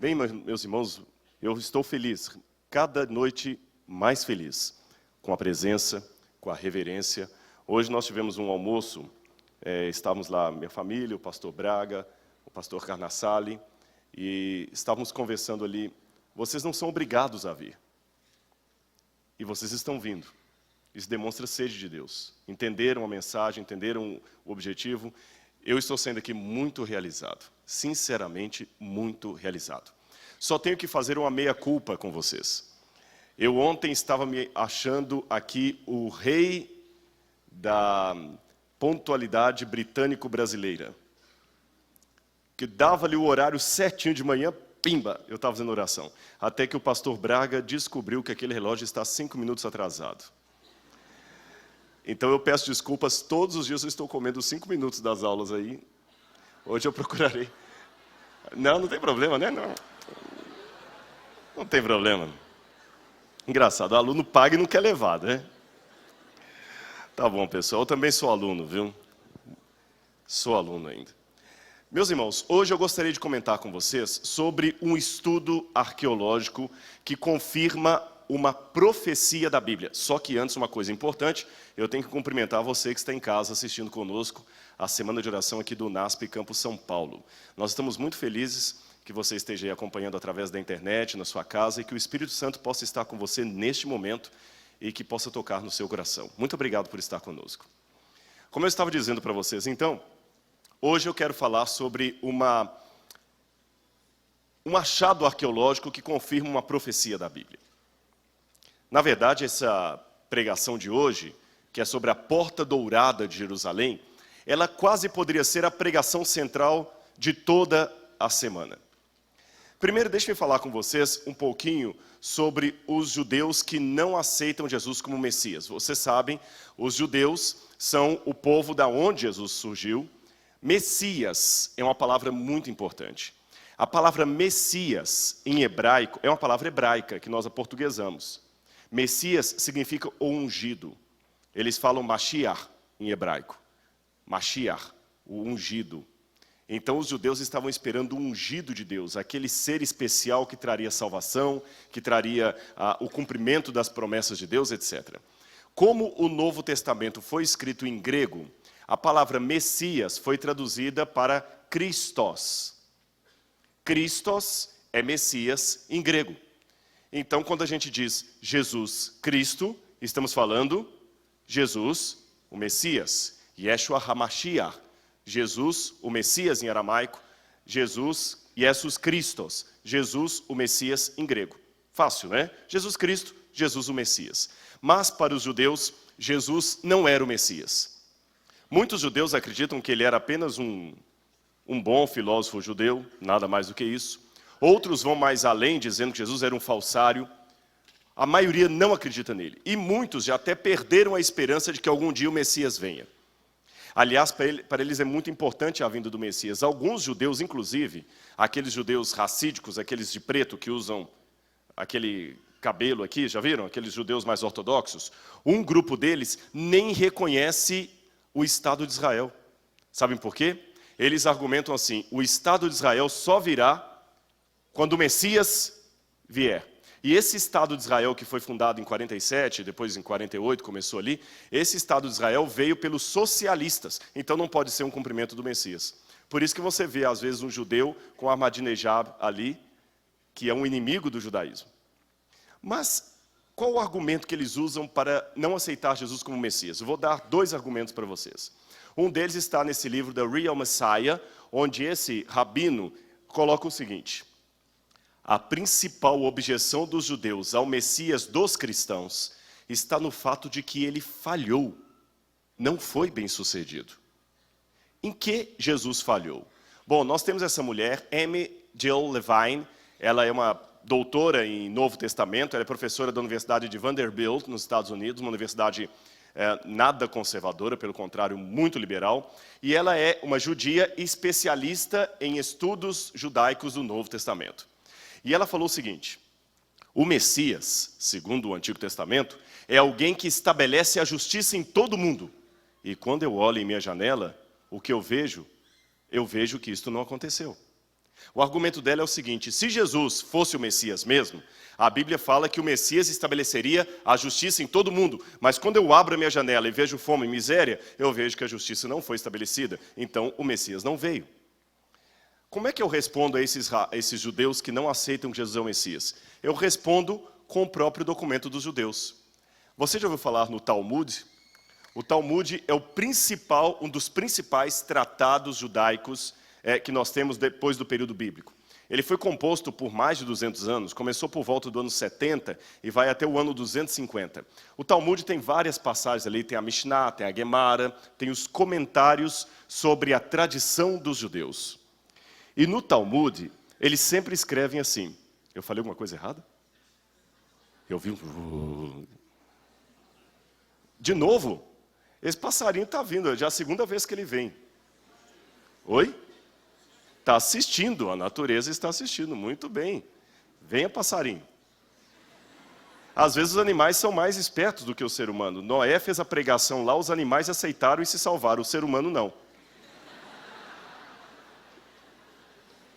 Bem, meus irmãos, eu estou feliz, cada noite mais feliz, com a presença, com a reverência. Hoje nós tivemos um almoço, estávamos lá, minha família, o pastor Braga, o pastor Carnassali, e estávamos conversando ali. Vocês não são obrigados a vir, e vocês estão vindo. Isso demonstra sede de Deus. Entenderam a mensagem, entenderam o objetivo. Eu estou sendo aqui muito realizado, sinceramente muito realizado. Só tenho que fazer uma meia-culpa com vocês. Eu ontem estava me achando aqui o rei da pontualidade britânico-brasileira, que dava-lhe o horário certinho de manhã, pimba, eu estava fazendo oração. Até que o pastor Braga descobriu que aquele relógio está 5 minutos atrasado. Então eu peço desculpas, todos os dias eu estou comendo 5 minutos das aulas aí. Hoje eu procurarei. Não tem problema, né? Não tem problema. Engraçado, o aluno paga e não quer levar, né? Tá bom, pessoal, eu também sou aluno, viu? Sou aluno ainda. Meus irmãos, hoje eu gostaria de comentar com vocês sobre um estudo arqueológico que confirma uma profecia da Bíblia. Só que antes, uma coisa importante, eu tenho que cumprimentar você que está em casa assistindo conosco a Semana de Oração aqui do NASP Campus São Paulo. Nós estamos muito felizes que você esteja aí acompanhando através da internet, na sua casa, e que o Espírito Santo possa estar com você neste momento e que possa tocar no seu coração. Muito obrigado por estar conosco. Como eu estava dizendo para vocês, então, hoje eu quero falar sobre um achado arqueológico que confirma uma profecia da Bíblia. Na verdade, essa pregação de hoje, que é sobre a Porta Dourada de Jerusalém, ela quase poderia ser a pregação central de toda a semana. Primeiro, deixe-me falar com vocês um pouquinho sobre os judeus que não aceitam Jesus como Messias. Vocês sabem, os judeus são o povo da onde Jesus surgiu. Messias é uma palavra muito importante. A palavra Messias, em hebraico, é uma palavra hebraica que nós aportuguesamos. Messias significa o ungido. Eles falam Mashiach em hebraico. Mashiach, o ungido. Então os judeus estavam esperando o ungido de Deus, aquele ser especial que traria salvação, que traria o cumprimento das promessas de Deus, etc. Como o Novo Testamento foi escrito em grego, a palavra Messias foi traduzida para Christos. Christos é Messias em grego. Então, quando a gente diz Jesus Cristo, estamos falando Jesus, o Messias. Yeshua HaMashiach, Jesus, o Messias em aramaico. Jesus Christos, Jesus, o Messias em grego. Fácil, né? Jesus Cristo, Jesus, o Messias. Mas, para os judeus, Jesus não era o Messias. Muitos judeus acreditam que ele era apenas um bom filósofo judeu, nada mais do que isso. Outros vão mais além, dizendo que Jesus era um falsário. A maioria não acredita nele. E muitos já até perderam a esperança de que algum dia o Messias venha. Aliás, para eles é muito importante a vinda do Messias. Alguns judeus, inclusive, aqueles judeus racídicos, aqueles de preto que usam aquele cabelo aqui, já viram? Aqueles judeus mais ortodoxos. Um grupo deles nem reconhece o Estado de Israel. Sabem por quê? Eles argumentam assim, o Estado de Israel só virá quando o Messias vier. E esse Estado de Israel que foi fundado em 47, depois em 48 começou ali, esse Estado de Israel veio pelos socialistas, então não pode ser um cumprimento do Messias. Por isso que você vê às vezes um judeu com Ahmadinejad ali, que é um inimigo do judaísmo. Mas qual o argumento que eles usam para não aceitar Jesus como Messias? Eu vou dar 2 argumentos para vocês. Um deles está nesse livro, The Real Messiah, onde esse rabino coloca o seguinte: a principal objeção dos judeus ao Messias dos cristãos está no fato de que ele falhou, não foi bem sucedido. Em que Jesus falhou? Bom, nós temos essa mulher, Amy Jill Levine, ela é uma doutora em Novo Testamento, ela é professora da Universidade de Vanderbilt, nos Estados Unidos, uma universidade nada conservadora, pelo contrário, muito liberal, e ela é uma judia especialista em estudos judaicos do Novo Testamento. E ela falou o seguinte: o Messias, segundo o Antigo Testamento, é alguém que estabelece a justiça em todo mundo. E quando eu olho em minha janela, o que eu vejo que isto não aconteceu. O argumento dela é o seguinte: se Jesus fosse o Messias mesmo, a Bíblia fala que o Messias estabeleceria a justiça em todo mundo. Mas quando eu abro a minha janela e vejo fome e miséria, eu vejo que a justiça não foi estabelecida. Então o Messias não veio. Como é que eu respondo a esses judeus que não aceitam que Jesus é o Messias? Eu respondo com o próprio documento dos judeus. Você já ouviu falar no Talmud? O Talmud é um dos principais tratados judaicos que nós temos depois do período bíblico. Ele foi composto por mais de 200 anos, começou por volta do ano 70 e vai até o ano 250. O Talmud tem várias passagens ali, tem a Mishnah, tem a Gemara, tem os comentários sobre a tradição dos judeus. E no Talmud, eles sempre escrevem assim. Eu falei alguma coisa errada? Eu vi um... De novo, esse passarinho está vindo, já é a segunda vez que ele vem. Oi? Está assistindo, a natureza está assistindo, muito bem. Venha, passarinho. Às vezes os animais são mais espertos do que o ser humano. Noé fez a pregação lá, os animais aceitaram e se salvaram, o ser humano não.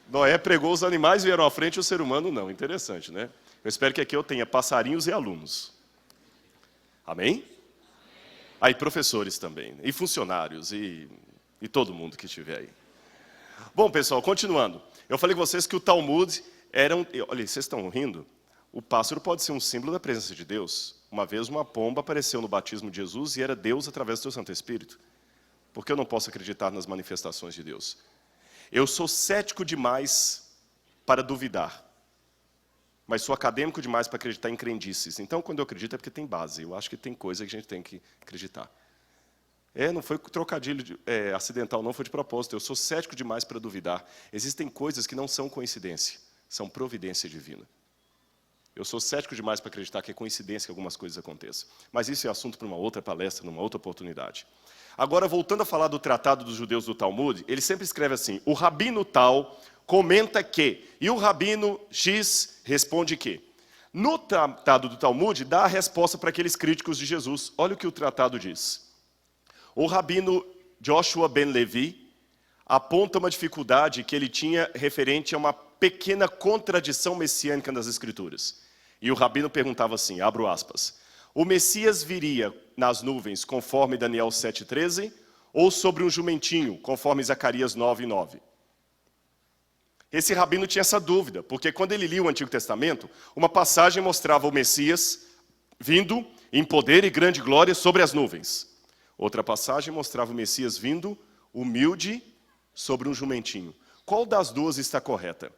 Noé pregou, os animais vieram à frente, o ser humano não. Interessante, né? Eu espero que aqui eu tenha passarinhos e alunos. Amém? Aí professores também, e funcionários, e todo mundo que estiver aí. Bom, pessoal, continuando. Eu falei com vocês que o Talmud era um... Olha, vocês estão rindo? O pássaro pode ser um símbolo da presença de Deus. Uma vez uma pomba apareceu no batismo de Jesus e era Deus através do seu Santo Espírito. Por que eu não posso acreditar nas manifestações de Deus? Eu sou cético demais para duvidar, mas sou acadêmico demais para acreditar em crendices. Então, quando eu acredito é porque tem base. Eu acho que tem coisa que a gente tem que acreditar. Não foi trocadilho acidental, não foi de propósito. Eu sou cético demais para duvidar. Existem coisas que não são coincidência, são providência divina. Eu sou cético demais para acreditar que é coincidência que algumas coisas aconteçam. Mas isso é assunto para uma outra palestra, numa outra oportunidade. Agora, voltando a falar do tratado dos judeus do Talmud, ele sempre escreve assim: o rabino tal comenta que, e o rabino X responde que. No tratado do Talmud, dá a resposta para aqueles críticos de Jesus. Olha o que o tratado diz. O rabino Joshua ben Levi aponta uma dificuldade que ele tinha referente a uma pequena contradição messiânica nas Escrituras. E o rabino perguntava assim, abro aspas, o Messias viria nas nuvens, conforme Daniel 7,13, ou sobre um jumentinho, conforme Zacarias 9,9? Esse rabino tinha essa dúvida, porque quando ele lia o Antigo Testamento, uma passagem mostrava o Messias vindo em poder e grande glória sobre as nuvens. Outra passagem mostrava o Messias vindo humilde sobre um jumentinho. Qual das duas está correta?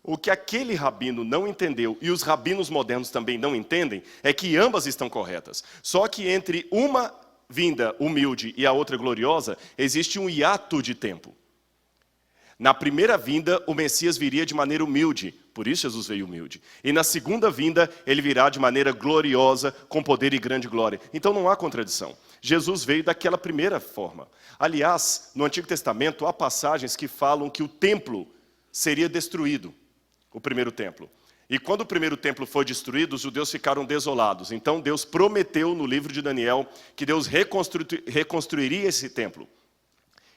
O que aquele rabino não entendeu, e os rabinos modernos também não entendem, é que ambas estão corretas. Só que entre uma vinda humilde e a outra gloriosa, existe um hiato de tempo. Na primeira vinda, o Messias viria de maneira humilde, por isso Jesus veio humilde. E na segunda vinda, ele virá de maneira gloriosa, com poder e grande glória. Então não há contradição. Jesus veio daquela primeira forma. Aliás, no Antigo Testamento, há passagens que falam que o templo seria destruído, o primeiro templo. E quando o primeiro templo foi destruído, os judeus ficaram desolados. Então Deus prometeu no livro de Daniel que Deus reconstruiria esse templo.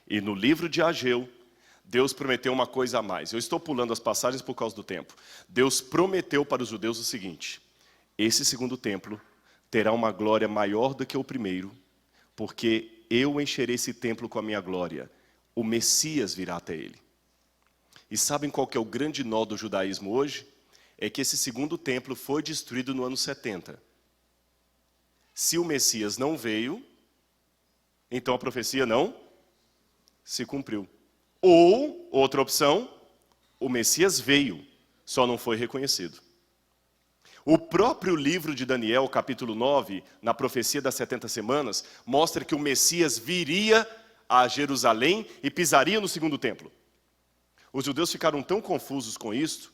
E no livro de Ageu, Deus prometeu uma coisa a mais. Eu estou pulando as passagens por causa do tempo. Deus prometeu para os judeus o seguinte: esse segundo templo terá uma glória maior do que o primeiro, porque eu encherei esse templo com a minha glória. O Messias virá até ele. E sabem qual que é o grande nó do judaísmo hoje? É que esse segundo templo foi destruído no ano 70. Se o Messias não veio, então a profecia não se cumpriu. Ou, outra opção, o Messias veio, só não foi reconhecido. O próprio livro de Daniel, capítulo 9, na profecia das 70 semanas, mostra que o Messias viria a Jerusalém e pisaria no segundo templo. Os judeus ficaram tão confusos com isto,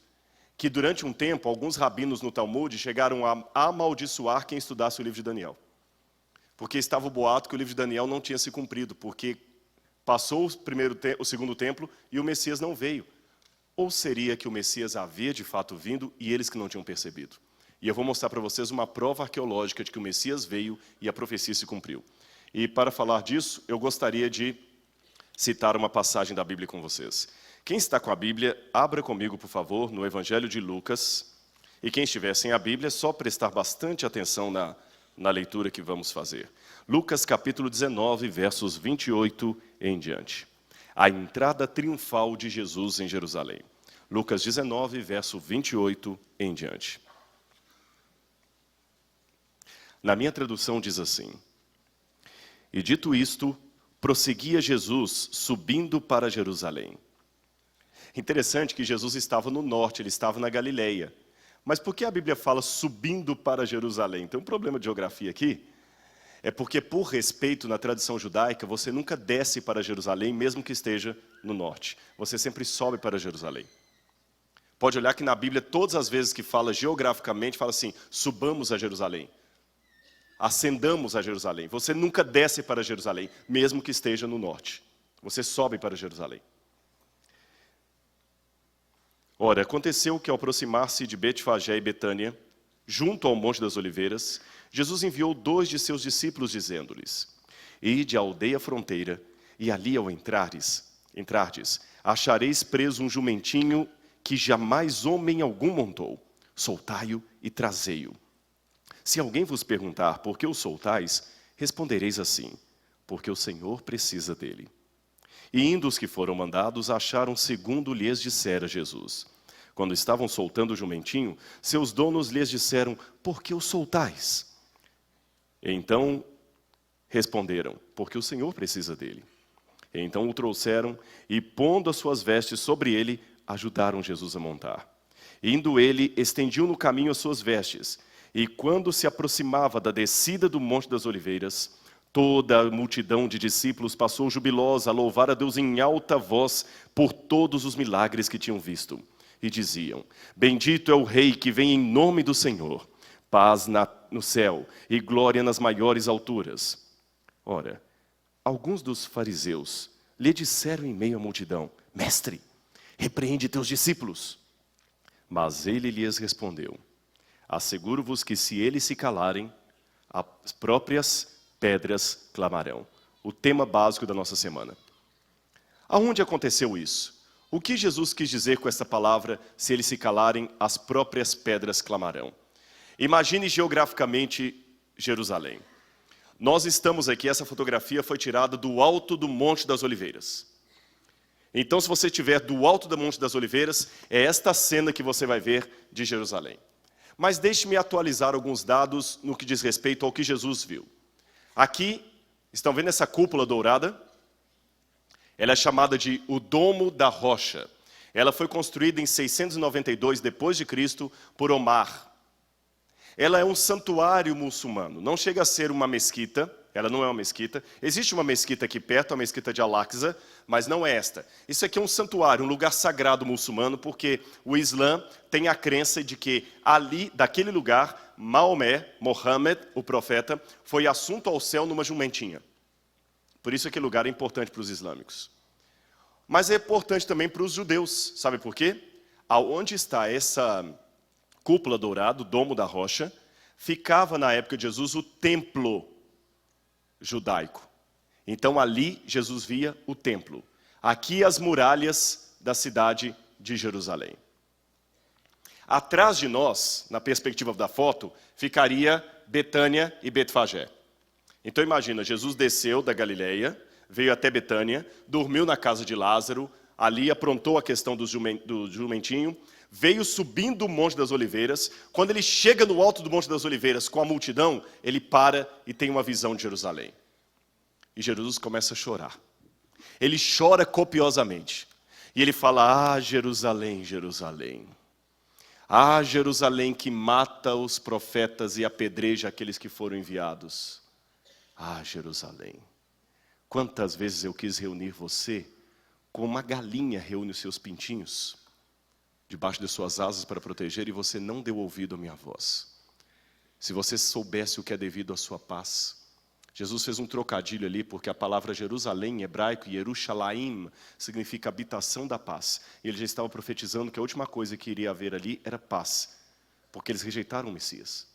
que durante um tempo, alguns rabinos no Talmud chegaram a amaldiçoar quem estudasse o livro de Daniel. Porque estava o boato que o livro de Daniel não tinha se cumprido, porque passou o segundo templo e o Messias não veio. Ou seria que o Messias havia de fato vindo e eles que não tinham percebido? E eu vou mostrar para vocês uma prova arqueológica de que o Messias veio e a profecia se cumpriu. E para falar disso, eu gostaria de citar uma passagem da Bíblia com vocês, Quem está com a Bíblia, abra comigo, por favor, no Evangelho de Lucas. E quem estiver sem a Bíblia, é só prestar bastante atenção na leitura que vamos fazer. Lucas capítulo 19, versos 28 em diante. A entrada triunfal de Jesus em Jerusalém. Lucas 19, verso 28 em diante. Na minha tradução diz assim: E dito isto, prosseguia Jesus subindo para Jerusalém. Interessante que Jesus estava no norte, ele estava na Galileia. Mas por que a Bíblia fala subindo para Jerusalém? Tem um problema de geografia aqui. É porque, por respeito na tradição judaica, você nunca desce para Jerusalém, mesmo que esteja no norte. Você sempre sobe para Jerusalém. Pode olhar que na Bíblia, todas as vezes que fala geograficamente, fala assim, subamos a Jerusalém. Ascendamos a Jerusalém. Você nunca desce para Jerusalém, mesmo que esteja no norte. Você sobe para Jerusalém. Ora, aconteceu que ao aproximar-se de Betfagé e Betânia, junto ao Monte das Oliveiras, Jesus enviou 2 de seus discípulos, dizendo-lhes: Ide à aldeia fronteira, e ali ao entrardes, achareis preso um jumentinho que jamais homem algum montou. Soltai-o e trazei-o. Se alguém vos perguntar por que o soltais, respondereis assim: porque o Senhor precisa dele. E indo os que foram mandados, acharam segundo lhes dissera Jesus. Quando estavam soltando o jumentinho, seus donos lhes disseram: por que o soltais? Então responderam: porque o Senhor precisa dele. E então o trouxeram e, pondo as suas vestes sobre ele, ajudaram Jesus a montar. Indo ele, estendiu no caminho as suas vestes, e quando se aproximava da descida do Monte das Oliveiras, toda a multidão de discípulos passou jubilosa a louvar a Deus em alta voz por todos os milagres que tinham visto. E diziam: bendito é o Rei que vem em nome do Senhor, paz no céu e glória nas maiores alturas. Ora, alguns dos fariseus lhe disseram em meio à multidão: mestre, repreende teus discípulos. Mas ele lhes respondeu: asseguro-vos que se eles se calarem, as próprias pedras clamarão. O tema básico da nossa semana. Aonde aconteceu isso? O que Jesus quis dizer com essa palavra, se eles se calarem, as próprias pedras clamarão? Imagine geograficamente Jerusalém. Nós estamos aqui, essa fotografia foi tirada do alto do Monte das Oliveiras. Então, se você estiver do alto do Monte das Oliveiras, é esta cena que você vai ver de Jerusalém. Mas deixe-me atualizar alguns dados no que diz respeito ao que Jesus viu. Aqui, estão vendo essa cúpula dourada? Ela é chamada de o Domo da Rocha. Ela foi construída em 692 d.C. por Omar. Ela é um santuário muçulmano. Não chega a ser uma mesquita, ela não é uma mesquita. Existe uma mesquita aqui perto, a mesquita de Al-Aqsa, mas não é esta. Isso aqui é um santuário, um lugar sagrado muçulmano, porque o Islã tem a crença de que ali, daquele lugar, Mohammed, o profeta, foi assunto ao céu numa jumentinha. Por isso aquele lugar é importante para os islâmicos. Mas é importante também para os judeus. Sabe por quê? Aonde está essa cúpula dourada, o Domo da Rocha, ficava na época de Jesus o templo judaico. Então ali Jesus via o templo. Aqui as muralhas da cidade de Jerusalém. Atrás de nós, na perspectiva da foto, ficaria Betânia e Betfagé. Então imagina, Jesus desceu da Galileia, veio até Betânia, dormiu na casa de Lázaro, ali aprontou a questão do jumentinho, veio subindo o Monte das Oliveiras. Quando ele chega no alto do Monte das Oliveiras com a multidão, ele para e tem uma visão de Jerusalém. E Jesus começa a chorar. Ele chora copiosamente. E ele fala: ah, Jerusalém, Jerusalém. Ah, Jerusalém que mata os profetas e apedreja aqueles que foram enviados. Ah, Jerusalém, quantas vezes eu quis reunir você como uma galinha reúne os seus pintinhos debaixo de suas asas para proteger, e você não deu ouvido à minha voz. Se você soubesse o que é devido à sua paz. Jesus fez um trocadilho ali, porque a palavra Jerusalém em hebraico, Yerushalayim, significa habitação da paz. E ele já estava profetizando que a última coisa que iria haver ali era paz, porque eles rejeitaram o Messias.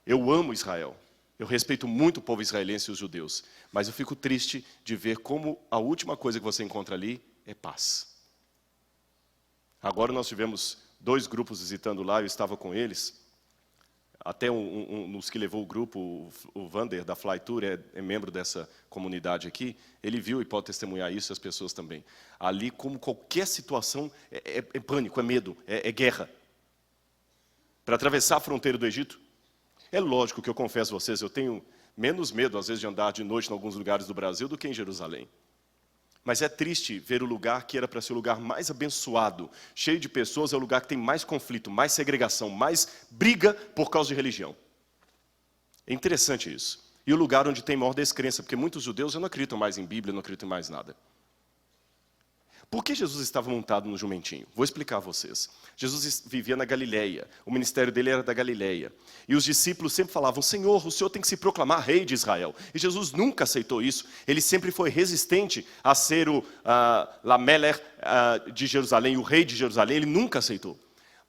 Eu amo Israel. Eu respeito muito o povo israelense e os judeus, mas eu fico triste de ver como a última coisa que você encontra ali é paz. Agora nós tivemos 2 grupos visitando lá, eu estava com eles. Até nos que levou o grupo, o Vander, da Fly Tour, é membro dessa comunidade aqui. Ele viu e pode testemunhar isso, e as pessoas também. Ali, como qualquer situação, é pânico, é medo, é guerra. Para atravessar a fronteira do Egito, é lógico que eu confesso a vocês, eu tenho menos medo, às vezes, de andar de noite em alguns lugares do Brasil do que em Jerusalém. Mas é triste ver o lugar que era para ser o lugar mais abençoado, cheio de pessoas, é o lugar que tem mais conflito, mais segregação, mais briga por causa de religião. É interessante isso. E o lugar onde tem maior descrença, porque muitos judeus não acreditam mais em Bíblia, não acreditam em mais nada. Por que Jesus estava montado no jumentinho? Vou explicar a vocês. Jesus vivia na Galileia, o ministério dele era da Galileia. E os discípulos sempre falavam, Senhor, o Senhor tem que se proclamar rei de Israel. E Jesus nunca aceitou isso. Ele sempre foi resistente a ser o Lameler de Jerusalém, o rei de Jerusalém. Ele nunca aceitou.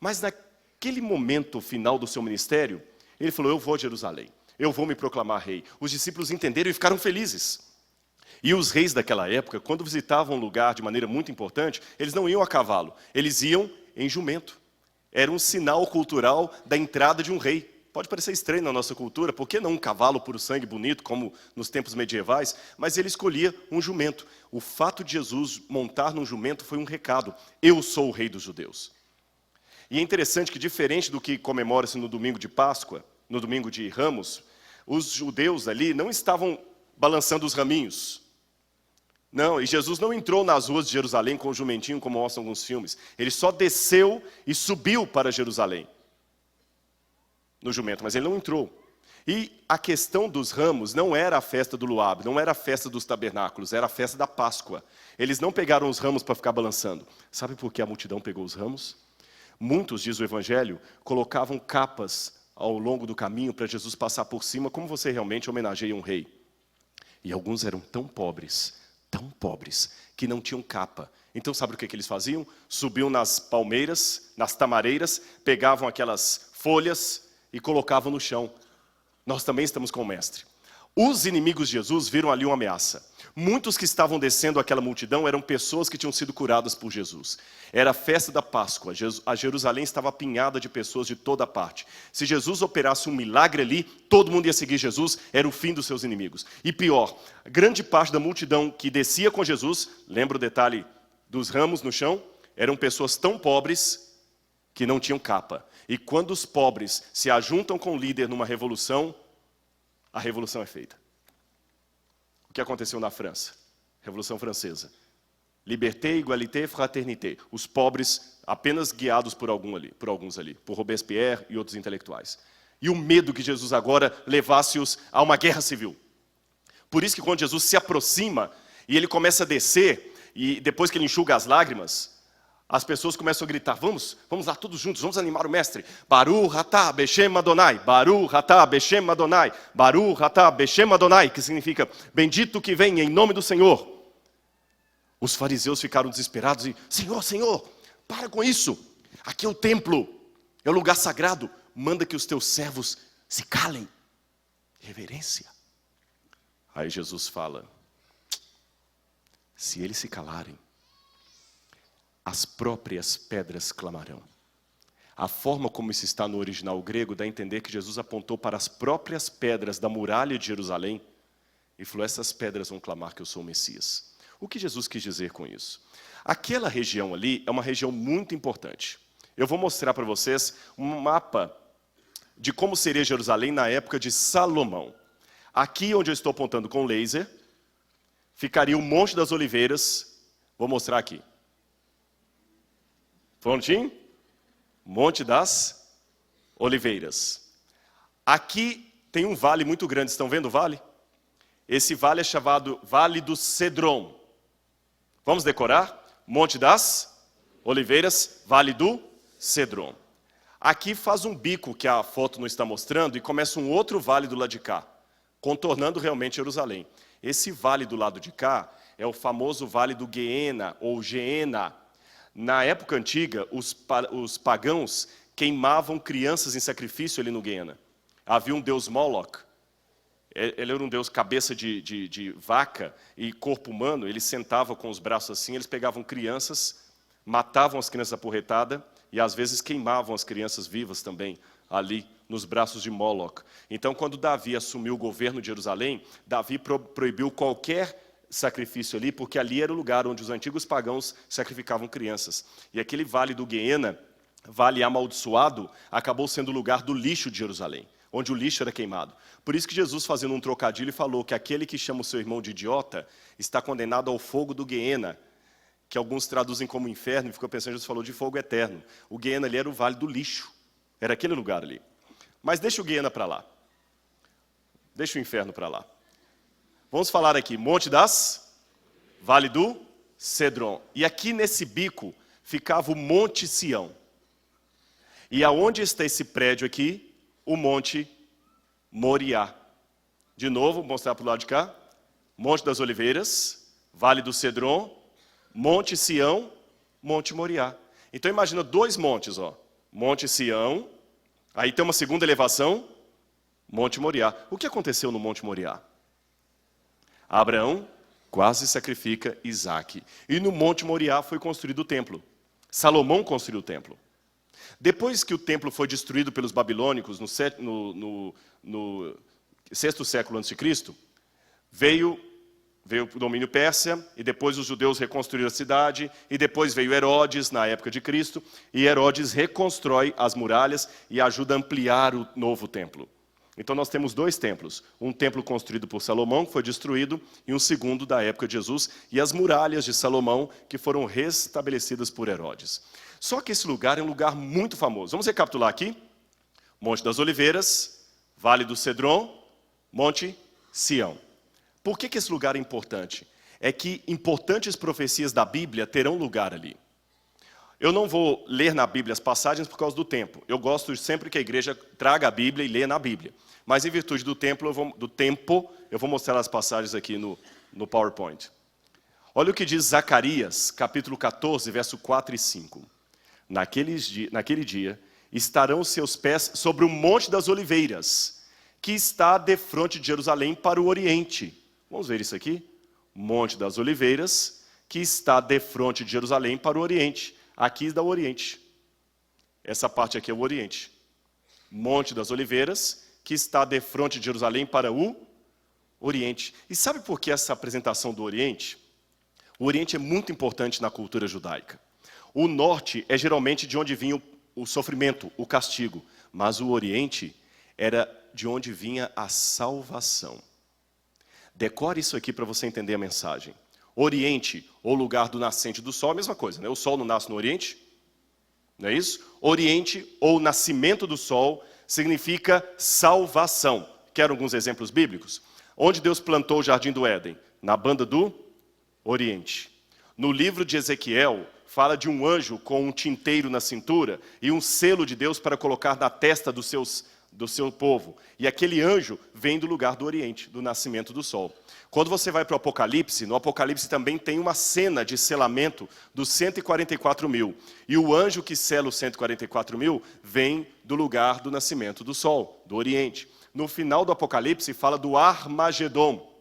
Mas naquele momento final do seu ministério, ele falou, eu vou a Jerusalém. Eu vou me proclamar rei. Os discípulos entenderam e ficaram felizes. E os reis daquela época, quando visitavam um lugar de maneira muito importante, eles não iam a cavalo, eles iam em jumento. Era um sinal cultural da entrada de um rei. Pode parecer estranho na nossa cultura, por que não um cavalo puro sangue bonito, como nos tempos medievais? Mas ele escolhia um jumento. O fato de Jesus montar num jumento foi um recado. Eu sou o rei dos judeus. E é interessante que, diferente do que comemora-se no domingo de Páscoa, no domingo de Ramos, os judeus ali não estavam balançando os raminhos. Não, e Jesus não entrou nas ruas de Jerusalém com o jumentinho, como mostram alguns filmes. Ele só desceu e subiu para Jerusalém, no jumento, mas ele não entrou. E a questão dos ramos não era a festa do Luab, não era a festa dos tabernáculos, era a festa da Páscoa. Eles não pegaram os ramos para ficar balançando. Sabe por que a multidão pegou os ramos? Muitos, diz o Evangelho, colocavam capas ao longo do caminho para Jesus passar por cima, como você realmente homenageia um rei. E alguns eram tão pobres, que não tinham capa. Então sabe o que eles faziam? Subiam nas palmeiras, nas tamareiras, pegavam aquelas folhas e colocavam no chão. Nós também estamos com o mestre. Os inimigos de Jesus viram ali uma ameaça. Muitos que estavam descendo aquela multidão eram pessoas que tinham sido curadas por Jesus. Era a festa da Páscoa. A Jerusalém estava apinhada de pessoas de toda parte. Se Jesus operasse um milagre ali, todo mundo ia seguir Jesus, era o fim dos seus inimigos. E pior, grande parte da multidão que descia com Jesus, lembra o detalhe dos ramos no chão? Eram pessoas tão pobres que não tinham capa. E quando os pobres se ajuntam com o líder numa revolução, a revolução é feita. O que aconteceu na França? Revolução Francesa. Liberté, égalité, fraternité. Os pobres apenas guiados por alguns ali, por Robespierre e outros intelectuais. E o medo que Jesus agora levasse-os a uma guerra civil. Por isso que quando Jesus se aproxima e ele começa a descer, e depois que ele enxuga as lágrimas, as pessoas começam a gritar, vamos lá todos juntos, vamos animar o mestre. Baruch atah Beshem Adonai, Baruch atah Beshem Adonai, Baruch atah Beshem Adonai, que significa, bendito que vem em nome do Senhor. Os fariseus ficaram desesperados e, Senhor, para com isso. Aqui é o templo, é o lugar sagrado. Manda que os teus servos se calem. Reverência. Aí Jesus fala, se eles se calarem, as próprias pedras clamarão. A forma como isso está no original grego dá a entender que Jesus apontou para as próprias pedras da muralha de Jerusalém e falou, essas pedras vão clamar que eu sou o Messias. O que Jesus quis dizer com isso? Aquela região ali é uma região muito importante. Eu vou mostrar para vocês um mapa de como seria Jerusalém na época de Salomão. Aqui onde eu estou apontando com laser, ficaria o Monte das Oliveiras. Vou mostrar aqui. Prontinho? Monte das Oliveiras. Aqui tem um vale muito grande, estão vendo o vale? Esse vale é chamado Vale do Cedron. Vamos decorar? Monte das Oliveiras, Vale do Cedron. Aqui faz um bico que a foto não está mostrando e começa um outro vale do lado de cá, contornando realmente Jerusalém. Esse vale do lado de cá é o famoso Vale do Guiena ou Geena. Na época antiga, os pagãos queimavam crianças em sacrifício ali no Guiena. Havia um deus Moloch. Ele era um deus cabeça de vaca e corpo humano. Ele sentava com os braços assim, eles pegavam crianças matavam as crianças apurretadas e às vezes queimavam as crianças vivas também, ali nos braços de Moloque. Então, quando Davi assumiu o governo de Jerusalém, Davi proibiu qualquer sacrifício ali, porque ali era o lugar onde os antigos pagãos sacrificavam crianças. E aquele vale do Guiena, vale amaldiçoado, acabou sendo o lugar do lixo de Jerusalém, onde o lixo era queimado. Por isso que Jesus, fazendo um trocadilho, falou que aquele que chama o seu irmão de idiota está condenado ao fogo do Guiena, que alguns traduzem como inferno, e ficou pensando, Jesus falou de fogo eterno. O Guiena ali era o vale do lixo, era aquele lugar ali. Mas deixa o Guiena para lá, deixa o inferno para lá. Vamos falar aqui, Monte das, Vale do Cedron. E aqui nesse bico ficava o Monte Sião. E aonde está esse prédio aqui? O Monte Moriá. De novo, vou mostrar para o lado de cá. Monte das Oliveiras, Vale do Cedron, Monte Sião, Monte Moriá. Então imagina dois montes, ó. Monte Sião, aí tem uma segunda elevação, Monte Moriá. O que aconteceu no Monte Moriá? Abraão quase sacrifica Isaque. E no Monte Moriá foi construído o templo. Salomão construiu o templo. Depois que o templo foi destruído pelos babilônicos no 6º século a.C., veio o domínio persa, e depois os judeus reconstruíram a cidade, e depois veio Herodes, na época de Cristo, e Herodes reconstrói as muralhas e ajuda a ampliar o novo templo. Então nós temos dois templos, um templo construído por Salomão, que foi destruído, e um segundo da época de Jesus, e as muralhas de Salomão, que foram restabelecidas por Herodes. Só que esse lugar é um lugar muito famoso. Vamos recapitular aqui. Monte das Oliveiras, Vale do Cedron, Monte Sião. Por que esse lugar é importante? É que importantes profecias da Bíblia terão lugar ali. Eu não vou ler na Bíblia as passagens por causa do tempo. Eu gosto sempre que a igreja traga a Bíblia e leia na Bíblia. Mas em virtude do tempo, eu vou mostrar as passagens aqui no PowerPoint. Olha o que diz Zacarias, capítulo 14, verso 4 e 5. Naquele dia, estarão os seus pés sobre o Monte das Oliveiras, que está defronte de Jerusalém para o Oriente. Vamos ver isso aqui? Monte das Oliveiras, que está defronte de Jerusalém para o Oriente. Aqui dá o Oriente. Essa parte aqui é o Oriente. Monte das Oliveiras, que está defronte de Jerusalém para o Oriente. E sabe por que essa apresentação do Oriente? O Oriente é muito importante na cultura judaica. O Norte é geralmente de onde vinha o sofrimento, o castigo. Mas o Oriente era de onde vinha a salvação. Decore isso aqui para você entender a mensagem. Oriente, ou lugar do nascente do sol, a mesma coisa, né? O sol não nasce no Oriente, não é isso? Oriente, ou nascimento do sol, significa salvação. Quero alguns exemplos bíblicos? Onde Deus plantou o jardim do Éden? Na banda do Oriente. No livro de Ezequiel, fala de um anjo com um tinteiro na cintura e um selo de Deus para colocar na testa do seu povo. E aquele anjo vem do lugar do Oriente, do nascimento do sol. Quando você vai para o Apocalipse, no Apocalipse também tem uma cena de selamento dos 144 mil. E o anjo que sela os 144 mil vem do lugar do nascimento do sol, do Oriente. No final do Apocalipse fala do Armagedon.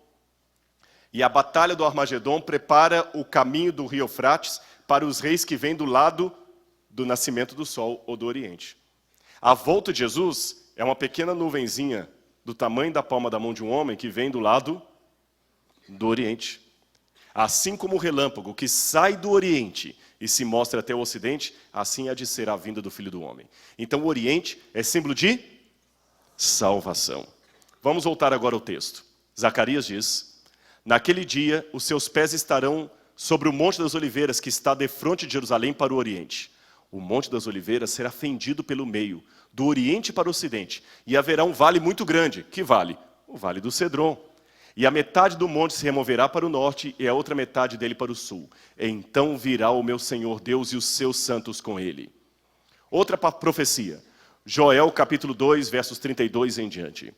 E a batalha do Armagedon prepara o caminho do rio Eufrates para os reis que vêm do lado do nascimento do sol ou do Oriente. A volta de Jesus é uma pequena nuvenzinha do tamanho da palma da mão de um homem que vem do lado do Oriente. Assim como o relâmpago que sai do Oriente e se mostra até o Ocidente, assim há de ser a vinda do Filho do Homem. Então o Oriente é símbolo de salvação. Vamos voltar agora ao texto. Zacarias diz: naquele dia os seus pés estarão sobre o Monte das Oliveiras, que está defronte de Jerusalém para o Oriente. O Monte das Oliveiras será fendido pelo meio, do Oriente para o Ocidente, e haverá um vale muito grande. Que vale? O Vale do Cedron. E a metade do monte se removerá para o norte, e a outra metade dele para o sul. Então virá o meu Senhor Deus e os seus santos com ele. Outra profecia. Joel capítulo 2, versos 32 em diante.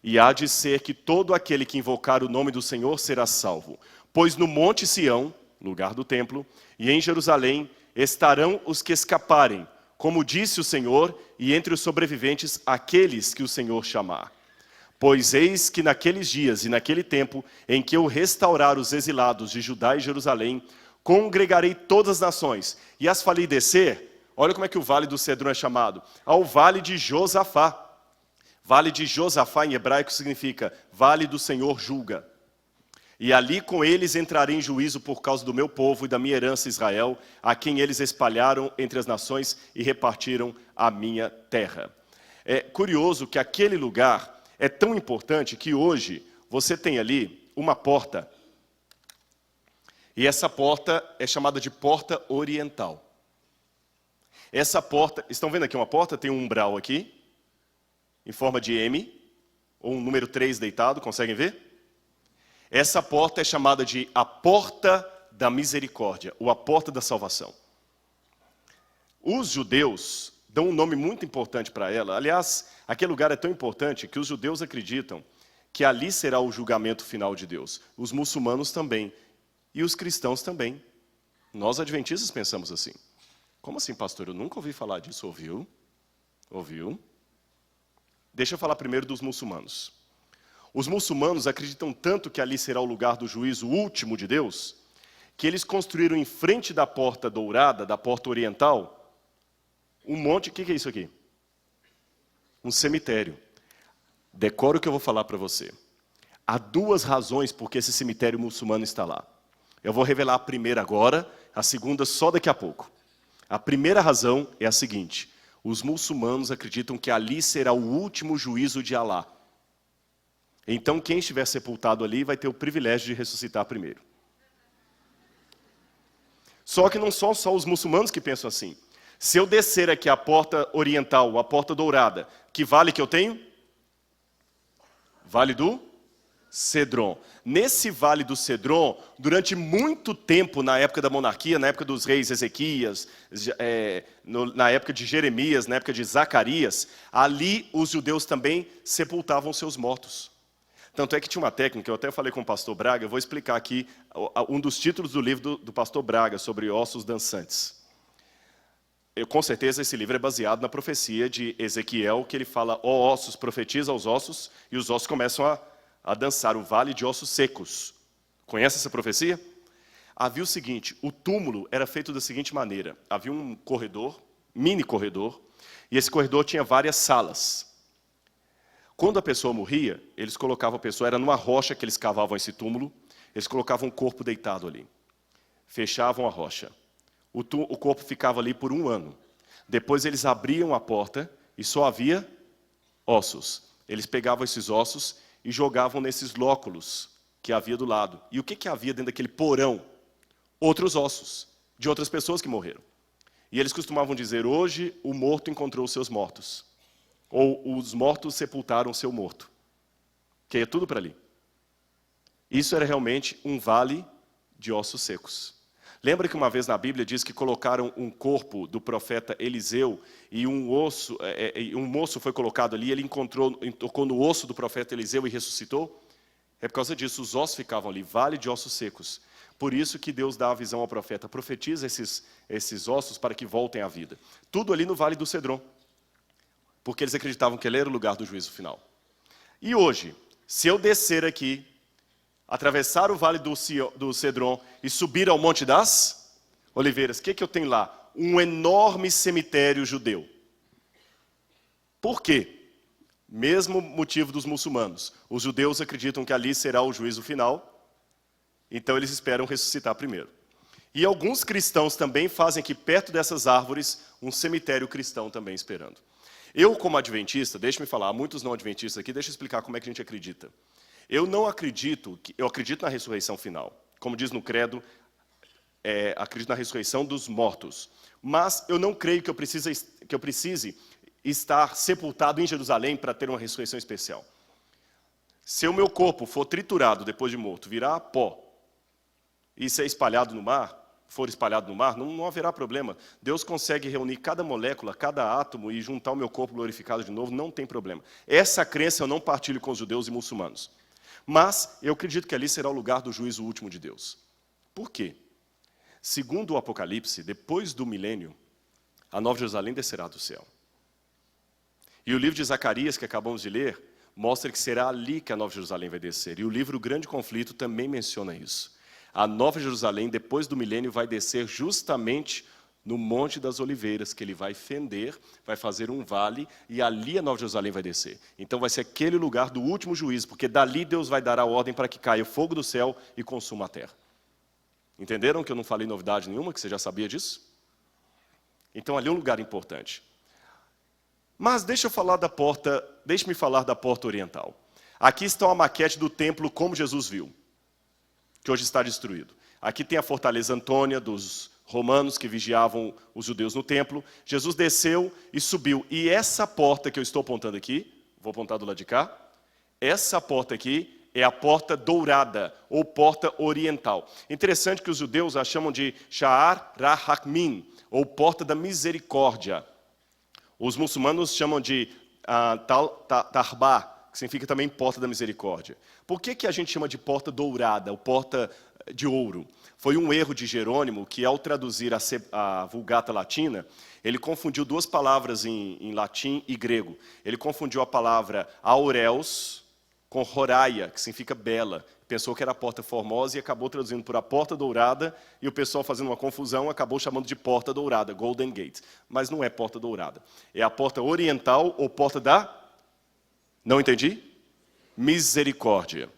E há de ser que todo aquele que invocar o nome do Senhor será salvo. Pois no monte Sião, lugar do templo, e em Jerusalém estarão os que escaparem, como disse o Senhor, e entre os sobreviventes aqueles que o Senhor chamar. Pois eis que naqueles dias e naquele tempo em que eu restaurar os exilados de Judá e Jerusalém, Congregarei todas as nações e as farei descer. Olha como é que o Vale do Cedron é chamado. Ao Vale de Josafá. Vale de Josafá em hebraico significa Vale do Senhor julga. E ali com eles entrarei em juízo por causa do meu povo e da minha herança Israel, a quem eles espalharam entre as nações e repartiram a minha terra. É curioso que aquele lugar é tão importante que hoje você tem ali uma porta. E essa porta é chamada de porta oriental. Essa porta, estão vendo aqui uma porta? Tem um umbral aqui, em forma de M, ou um número 3 deitado, conseguem ver? Essa porta é chamada de a porta da misericórdia, ou a porta da salvação. Os judeus dão um nome muito importante para ela. Aliás, aquele lugar é tão importante que os judeus acreditam que ali será o julgamento final de Deus. Os muçulmanos também. E os cristãos também. Nós adventistas pensamos assim. Como assim, pastor? Eu nunca ouvi falar disso. Ouviu? Ouviu? Deixa eu falar primeiro dos muçulmanos. Os muçulmanos acreditam tanto que ali será o lugar do juízo último de Deus, que eles construíram em frente da porta dourada, da porta oriental, um monte... O que é isso aqui? Um cemitério. Decora o que eu vou falar para você. Há duas razões por que esse cemitério muçulmano está lá. Eu vou revelar a primeira agora, a segunda só daqui a pouco. A primeira razão é a seguinte: os muçulmanos acreditam que ali será o último juízo de Alá. Então, quem estiver sepultado ali vai ter o privilégio de ressuscitar primeiro. Só que não são só os muçulmanos que pensam assim. Se eu descer aqui a porta oriental, a porta dourada, que vale que eu tenho? Vale do Cedron. Nesse Vale do Cedron, durante muito tempo, na época da monarquia, na época dos reis Ezequias, na época de Jeremias, na época de Zacarias, ali os judeus também sepultavam seus mortos. Tanto é que tinha uma técnica, eu até falei com o pastor Braga, eu vou explicar aqui um dos títulos do livro do pastor Braga, sobre ossos dançantes. Com certeza esse livro é baseado na profecia de Ezequiel, que ele fala, ó ossos, profetiza aos ossos, e os ossos começam a dançar, o vale de ossos secos. Conhece essa profecia? Havia o seguinte, o túmulo era feito da seguinte maneira, havia um corredor, mini corredor, e esse corredor tinha várias salas. Quando a pessoa morria, eles colocavam a pessoa, era numa rocha que eles cavavam esse túmulo, eles colocavam o corpo deitado ali. Fechavam a rocha. O corpo ficava ali por 1 ano. Depois eles abriam a porta e só havia ossos. Eles pegavam esses ossos e jogavam nesses lóculos que havia do lado. E o que havia dentro daquele porão? Outros ossos, de outras pessoas que morreram. E eles costumavam dizer, hoje o morto encontrou os seus mortos. Ou os mortos sepultaram o seu morto. Que é tudo para ali. Isso era realmente um vale de ossos secos. Lembra que uma vez na Bíblia diz que colocaram um corpo do profeta Eliseu e um moço foi colocado ali, ele tocou no osso do profeta Eliseu e ressuscitou? É por causa disso, os ossos ficavam ali, vale de ossos secos. Por isso que Deus dá a visão ao profeta, profetiza esses ossos para que voltem à vida. Tudo ali no Vale do Cedron. Porque eles acreditavam que ele era o lugar do juízo final. E hoje, se eu descer aqui, atravessar o Vale do Cedron e subir ao Monte das Oliveiras, o que eu tenho lá? Um enorme cemitério judeu. Por quê? Mesmo motivo dos muçulmanos. Os judeus acreditam que ali será o juízo final, então eles esperam ressuscitar primeiro. E alguns cristãos também fazem aqui perto dessas árvores um cemitério cristão também esperando. Eu, como adventista, deixa-me falar, há muitos não adventistas aqui, deixa eu explicar como é que a gente acredita. Eu acredito na ressurreição final. Como diz no credo, acredito na ressurreição dos mortos. Mas eu não creio que eu precise estar sepultado em Jerusalém para ter uma ressurreição especial. Se o meu corpo for triturado depois de morto, virar pó e ser espalhado no mar, não haverá problema. Deus consegue reunir cada molécula, cada átomo e juntar o meu corpo glorificado de novo, não tem problema. Essa crença eu não partilho com os judeus e muçulmanos. Mas eu acredito que ali será o lugar do juízo último de Deus. Por quê? Segundo o Apocalipse, depois do milênio, a Nova Jerusalém descerá do céu. E o livro de Zacarias, que acabamos de ler, mostra que será ali que a Nova Jerusalém vai descer. E o livro O Grande Conflito também menciona isso. A Nova Jerusalém, depois do milênio, vai descer justamente no Monte das Oliveiras, que ele vai fender, vai fazer um vale, e ali a Nova Jerusalém vai descer. Então vai ser aquele lugar do último juízo, porque dali Deus vai dar a ordem para que caia fogo do céu e consuma a terra. Entenderam que eu não falei novidade nenhuma, que você já sabia disso? Então ali é um lugar importante. Mas deixe-me falar da porta oriental. Aqui está a maquete do templo como Jesus viu, que hoje está destruído. Aqui tem a fortaleza Antônia dos romanos que vigiavam os judeus no templo. Jesus desceu e subiu. E essa porta que eu estou apontando aqui, vou apontar do lado de cá, essa porta aqui é a porta dourada, ou porta oriental. Interessante que os judeus a chamam de Sha'ar Rahakmin, ou porta da misericórdia. Os muçulmanos chamam de Tarbah, que significa também porta da misericórdia. Por que a gente chama de porta dourada, ou porta de ouro? Foi um erro de Jerônimo, que ao traduzir a Vulgata Latina, ele confundiu duas palavras em latim e grego. Ele confundiu a palavra aureus com horaia, que significa bela. Pensou que era a porta formosa e acabou traduzindo por a porta dourada, e o pessoal fazendo uma confusão acabou chamando de porta dourada, Golden Gate. Mas não é porta dourada. É a porta oriental ou porta da... Não entendi? Misericórdia.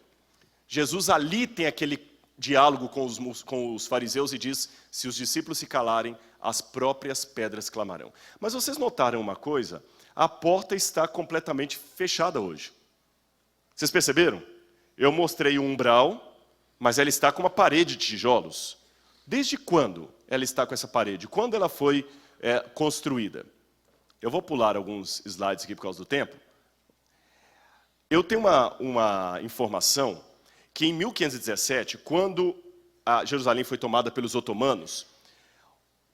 Jesus ali tem aquele diálogo com os fariseus e diz, se os discípulos se calarem, as próprias pedras clamarão. Mas vocês notaram uma coisa? A porta está completamente fechada hoje. Vocês perceberam? Eu mostrei o umbral, mas ela está com uma parede de tijolos. Desde quando ela está com essa parede? Quando ela foi construída? Eu vou pular alguns slides aqui por causa do tempo. Eu tenho uma informação que em 1517, quando a Jerusalém foi tomada pelos otomanos,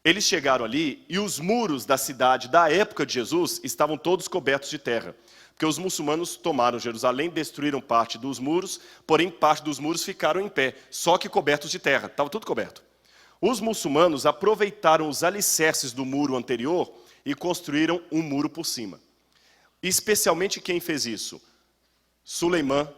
eles chegaram ali e os muros da cidade da época de Jesus estavam todos cobertos de terra. Porque os muçulmanos tomaram Jerusalém, destruíram parte dos muros, porém parte dos muros ficaram em pé, só que cobertos de terra, estava tudo coberto. Os muçulmanos aproveitaram os alicerces do muro anterior e construíram um muro por cima. Especialmente quem fez isso? Suleimã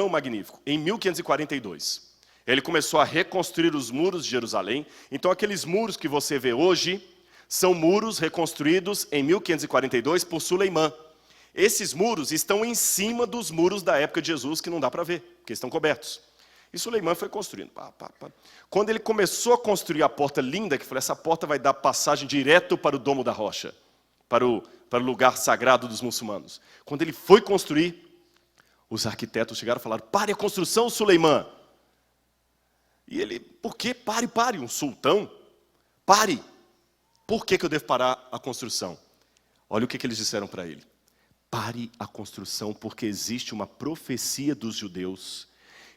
o Magnífico, em 1542. Ele começou a reconstruir os muros de Jerusalém. Então, aqueles muros que você vê hoje são muros reconstruídos em 1542 por Suleimã. Esses muros estão em cima dos muros da época de Jesus, que não dá para ver, porque estão cobertos. E Suleimã foi construindo. Quando ele começou a construir a porta linda, que falou, essa porta vai dar passagem direto para o Domo da Rocha, para o lugar sagrado dos muçulmanos. Quando ele foi construir, os arquitetos chegaram e falaram, pare a construção, Suleimã. E ele, por quê? Pare, um sultão? Pare. Por que eu devo parar a construção? Olha o que eles disseram para ele. Pare a construção, porque existe uma profecia dos judeus,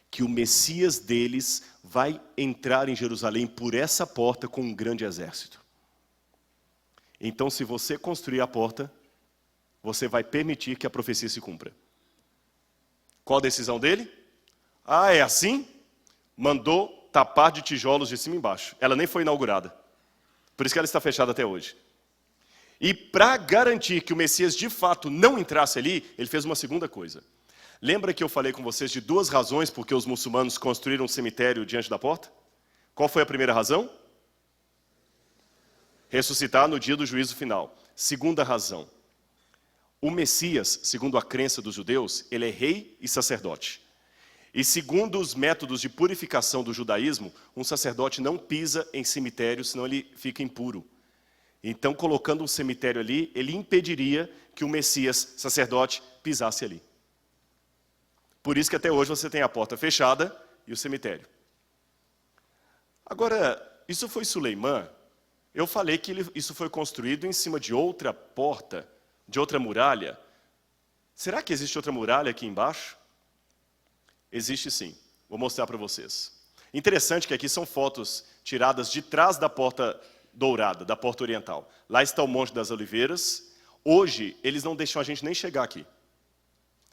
que o Messias deles vai entrar em Jerusalém por essa porta com um grande exército. Então, se você construir a porta, você vai permitir que a profecia se cumpra. Qual a decisão dele? É assim? Mandou tapar de tijolos de cima e embaixo. Ela nem foi inaugurada. Por isso que ela está fechada até hoje. E para garantir que o Messias de fato não entrasse ali, ele fez uma segunda coisa. Lembra que eu falei com vocês de duas razões porque os muçulmanos construíram um cemitério diante da porta? Qual foi a primeira razão? Ressuscitar no dia do juízo final. Segunda razão. O Messias, segundo a crença dos judeus, ele é rei e sacerdote. E segundo os métodos de purificação do judaísmo, um sacerdote não pisa em cemitério, senão ele fica impuro. Então, colocando um cemitério ali, ele impediria que o Messias, sacerdote, pisasse ali. Por isso que até hoje você tem a porta fechada e o cemitério. Agora, isso foi Suleimã. Eu falei que isso foi construído em cima de outra porta, de outra muralha. Será que existe outra muralha aqui embaixo? Existe sim. Vou mostrar para vocês. Interessante que aqui são fotos tiradas de trás da porta dourada, da porta oriental. Lá está o Monte das Oliveiras. Hoje, eles não deixam a gente nem chegar aqui.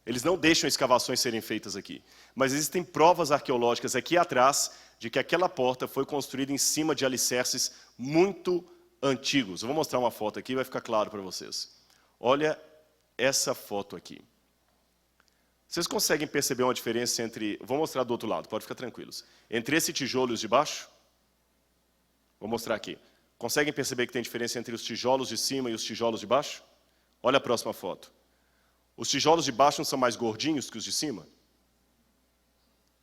Eles não deixam escavações serem feitas aqui. Mas existem provas arqueológicas aqui atrás de que aquela porta foi construída em cima de alicerces muito antigos. Eu vou mostrar uma foto aqui e vai ficar claro para vocês. Olha essa foto aqui. Vocês conseguem perceber uma diferença entre... Vou mostrar do outro lado, pode ficar tranquilos. Entre esse tijolo e os de baixo? Vou mostrar aqui. Conseguem perceber que tem diferença entre os tijolos de cima e os tijolos de baixo? Olha a próxima foto. Os tijolos de baixo não são mais gordinhos que os de cima?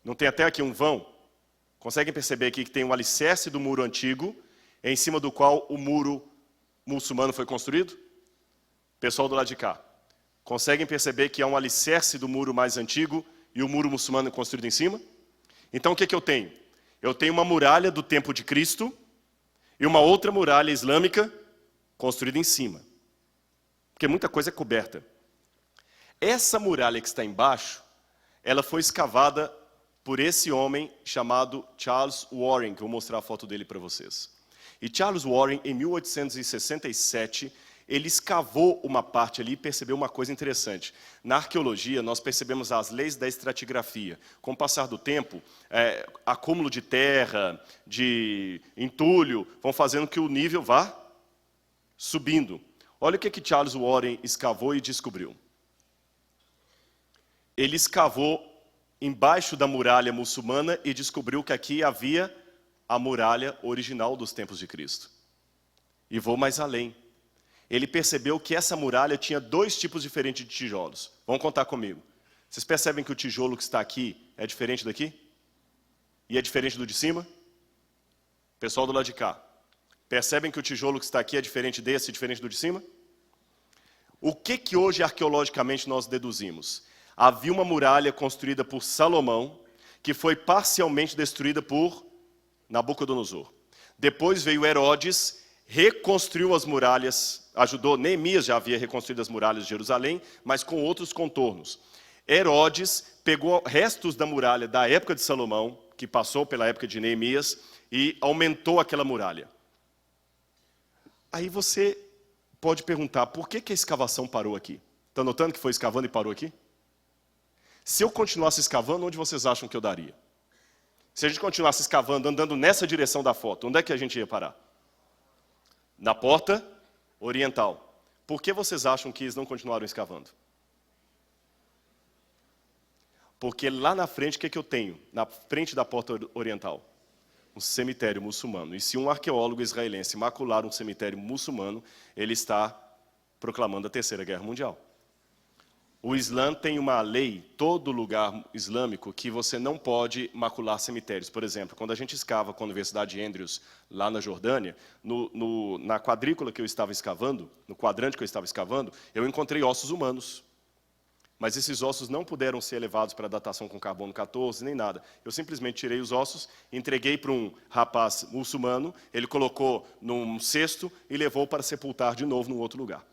Não tem até aqui um vão? Conseguem perceber aqui que tem um alicerce do muro antigo, em cima do qual o muro muçulmano foi construído? Pessoal do lado de cá. Conseguem perceber que há um alicerce do muro mais antigo e o muro muçulmano construído em cima? Então o que eu tenho? Eu tenho uma muralha do tempo de Cristo e uma outra muralha islâmica construída em cima. Porque muita coisa é coberta. Essa muralha que está embaixo, ela foi escavada por esse homem chamado Charles Warren, que eu vou mostrar a foto dele para vocês. E Charles Warren, em 1867, ele escavou uma parte ali e percebeu uma coisa interessante. Na arqueologia, nós percebemos as leis da estratigrafia. Com o passar do tempo, acúmulo de terra, de entulho, vão fazendo que o nível vá subindo. Olha o que Charles Warren escavou e descobriu. Ele escavou embaixo da muralha muçulmana e descobriu que aqui havia a muralha original dos tempos de Cristo. E vou mais além. Ele percebeu que essa muralha tinha dois tipos diferentes de tijolos. Vamos contar comigo. Vocês percebem que o tijolo que está aqui é diferente daqui? E é diferente do de cima? Pessoal do lado de cá. Percebem que o tijolo que está aqui é diferente desse e diferente do de cima? O que hoje arqueologicamente nós deduzimos? Havia uma muralha construída por Salomão, que foi parcialmente destruída por Nabucodonosor. Depois veio Herodes, reconstruiu as muralhas, ajudou, Neemias já havia reconstruído as muralhas de Jerusalém, mas com outros contornos. Herodes pegou restos da muralha da época de Salomão, que passou pela época de Neemias, e aumentou aquela muralha. Aí você pode perguntar, por que a escavação parou aqui? Está notando que foi escavando e parou aqui? Se eu continuasse escavando, onde vocês acham que eu daria? Se a gente continuasse escavando, andando nessa direção da foto, onde é que a gente ia parar? Na porta oriental. Por que vocês acham que eles não continuaram escavando? Porque lá na frente, o que eu tenho? Na frente da porta oriental? Um cemitério muçulmano. E se um arqueólogo israelense macular um cemitério muçulmano, ele está proclamando a Terceira Guerra Mundial. O Islã tem uma lei, todo lugar islâmico, que você não pode macular cemitérios. Por exemplo, quando a gente escava com a Universidade de Andrews, lá na Jordânia, na quadrícula que eu estava escavando, no quadrante que eu estava escavando, eu encontrei ossos humanos. Mas esses ossos não puderam ser levados para datação com carbono 14, nem nada. Eu simplesmente tirei os ossos, entreguei para um rapaz muçulmano, ele colocou num cesto e levou para sepultar de novo num outro lugar.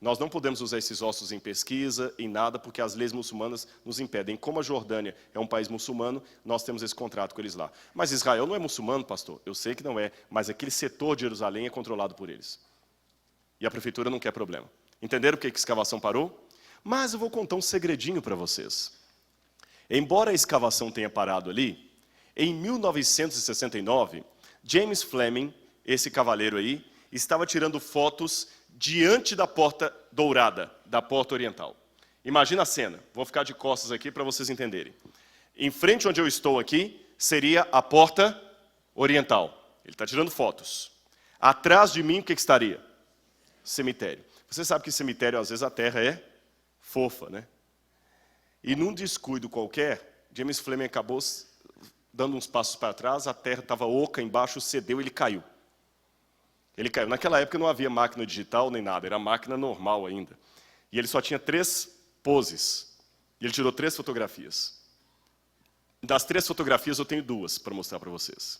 Nós não podemos usar esses ossos em pesquisa, em nada, porque as leis muçulmanas nos impedem. Como a Jordânia é um país muçulmano, nós temos esse contrato com eles lá. Mas Israel não é muçulmano, pastor? Eu sei que não é, mas aquele setor de Jerusalém é controlado por eles. E a prefeitura não quer problema. Entenderam por que a escavação parou? Mas eu vou contar um segredinho para vocês. Embora a escavação tenha parado ali, em 1969, James Fleming, esse cavaleiro aí, estava tirando fotos diante da porta dourada, da porta oriental. Imagina a cena, vou ficar de costas aqui para vocês entenderem. Em frente onde eu estou aqui, seria a porta oriental. Ele está tirando fotos. Atrás de mim, o que estaria? Cemitério. Você sabe que cemitério, às vezes, a terra é fofa, né? E num descuido qualquer, James Fleming acabou dando uns passos para trás, a terra estava oca embaixo, cedeu e ele caiu. Ele caiu. Naquela época não havia máquina digital nem nada, era máquina normal ainda. E ele só tinha 3 poses. E ele tirou 3 fotografias. Das 3 fotografias eu tenho 2 para mostrar para vocês.